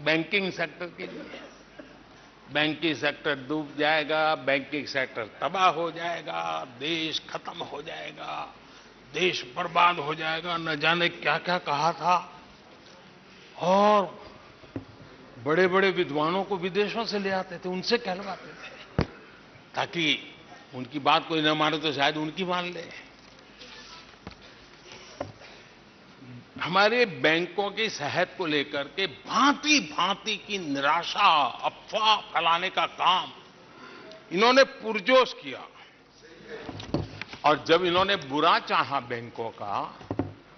Banking sector के लिए। Banking sector डूब जाएगा, बैंकिंग सेक्टर तबाह हो जाएगा, देश खत्म हो जाएगा, देश बर्बाद हो जाएगा, न जाने क्या क्या कहा था। और बड़े बड़े विद्वानों को विदेशों से ले आते थे, उनसे कहलवाते थे, ताकि उनकी बात कोई न माने तो शायद उनकी मान ले। हमारे बैंकों की सेहत को लेकर के भांति भांति की निराशा, अफवाह फैलाने का काम इन्होंने पुरजोश किया। और जब इन्होंने बुरा चाहा बैंकों का,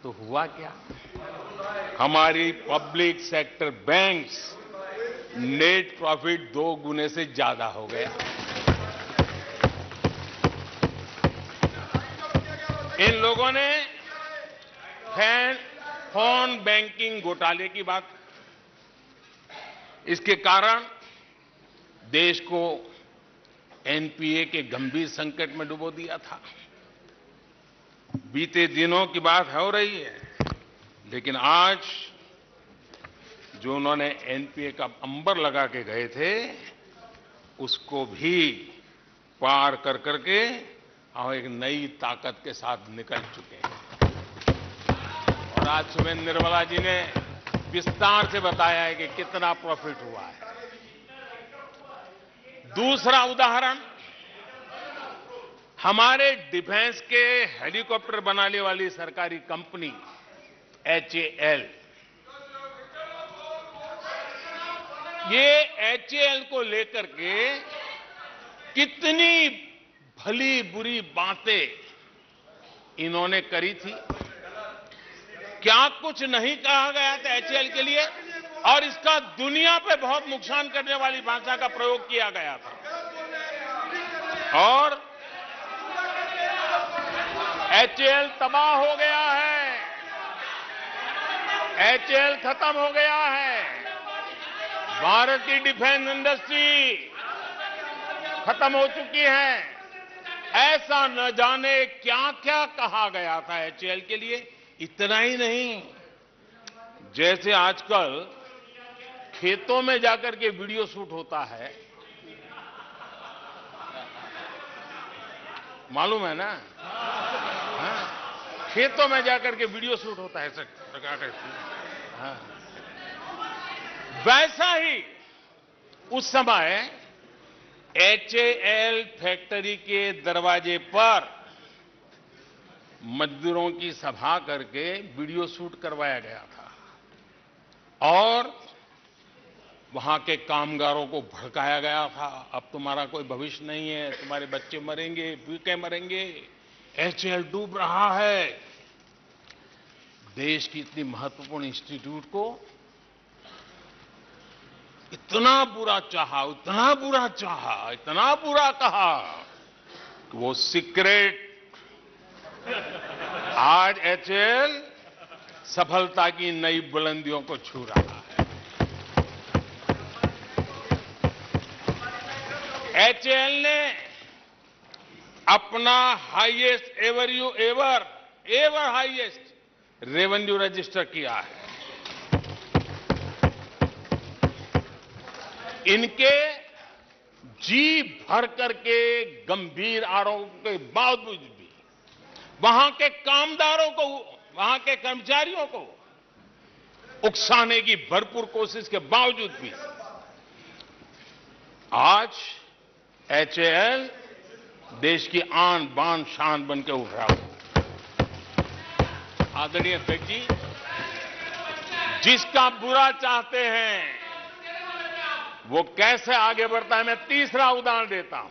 तो हुआ क्या? हमारी public sector banks net profit 2 गुने से ज्यादा हो गया। इन लोगों ने फोन बैंकिंग घोटाले की बात, इसके कारण देश को एनपीए के गंभीर संकट में डुबो दिया था। बीते दिनों की बात हो रही है, लेकिन आज जो उन्होंने एनपीए का अंबर लगा के गए थे, उसको भी पार कर करके हम एक नई ताकत के साथ निकल चुके हैं। और आज सुबह निर्मला जी ने विस्तार से बताया है कि कितना प्रॉफिट हुआ है। दूसरा उदाहरण, हमारे डिफेंस के हेलीकॉप्टर बनाने वाली सरकारी कंपनी एचएएल, ये एचएएल को लेकर के कितनी भली बुरी बातें इन्होंने करी थी। क्या कुछ नहीं कहा गया था एचएएल के लिए, और इसका दुनिया पे बहुत नुकसान करने वाली भाषा का प्रयोग किया गया था। और एचएएल तबाह हो गया है, एचएएल खत्म हो गया है, भारत की डिफेंस इंडस्ट्री खत्म हो चुकी है। ऐसा न जाने क्या क्या कहा गया था एचएएल के लिए। इतना ही नहीं, जैसे आजकल खेतों में जाकर के वीडियो शूट होता है, मालूम है ना? हाँ? खेतों में जाकर के वीडियो शूट होता है, हाँ। वैसा ही उस समय एचएएल फैक्ट्री के दरवाजे पर मजदूरों की सभा करके वीडियो शूट करवाया गया था और वहां के कामगारों को भड़काया गया था। अब तुम्हारा कोई भविष्य नहीं है, तुम्हारे बच्चे मरेंगे, भूखे मरेंगे, एचएएल डूब रहा है। देश की इतनी महत्वपूर्ण इंस्टीट्यूट को इतना बुरा चाहा, इतना बुरा चाहा, इतना बुरा कहा कि वो सीक्रेट आज एचएएल सफलता की नई बुलंदियों को छू रहा है। एचएएल ने अपना highest ever highest revenue register किया है। इनके जी भर करके गंभीर आरोपों के बावजूद भी वहां के कामदारों को, वहां के कर्मचारियों को उकसाने की भरपूर कोशिश के बावजूद भी आज एचएएल देश की आन बान शान बन के उठ रहा है। आदरणीय अध्यक्ष जी, जिसका बुरा चाहते हैं वो कैसे आगे बढ़ता है, मैं तीसरा उदाहरण देता हूं।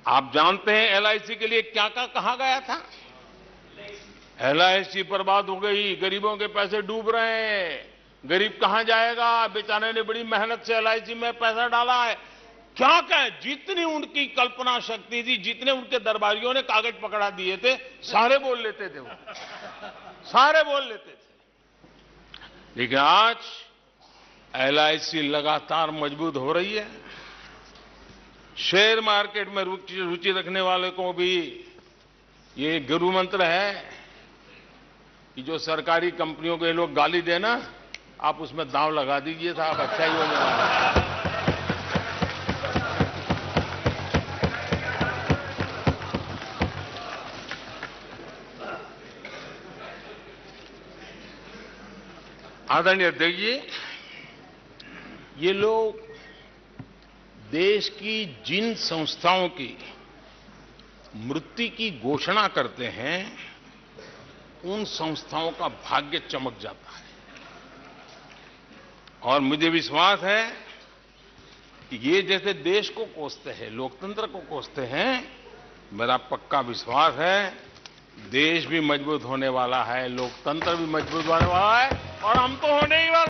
आप जानते हैं एलआईसी के लिए क्या क्या कहा गया था? एलआईसी बर्बाद हो गई, गरीबों के पैसे डूब रहे हैं, गरीब कहां जाएगा, बेचारे ने बड़ी मेहनत से एलआईसी में पैसा डाला है। क्या कहें, जितनी उनकी कल्पना शक्ति थी, जितने उनके दरबारियों ने कागज पकड़ा दिए थे, सारे बोल लेते थे, वो सारे बोल लेते थे। लेकिन आज एलआईसी लगातार मजबूत हो रही है। शेयर मार्केट में रुचि रखने वाले को भी ये गुरु मंत्र है कि जो सरकारी कंपनियों को ये लोग गाली देना, आप उसमें दांव लगा दीजिए साहब, अच्छा ही होने वाला है। आदरणीय अध्यक्ष जी, ये लोग देश की जिन संस्थाओं की मृत्यु की घोषणा करते हैं, उन संस्थाओं का भाग्य चमक जाता है। और मुझे विश्वास है कि ये जैसे देश को कोसते हैं, लोकतंत्र को कोसते हैं, मेरा पक्का विश्वास है देश भी मजबूत होने वाला है, लोकतंत्र भी मजबूत होने वाला है, और हम तो होने ही वाले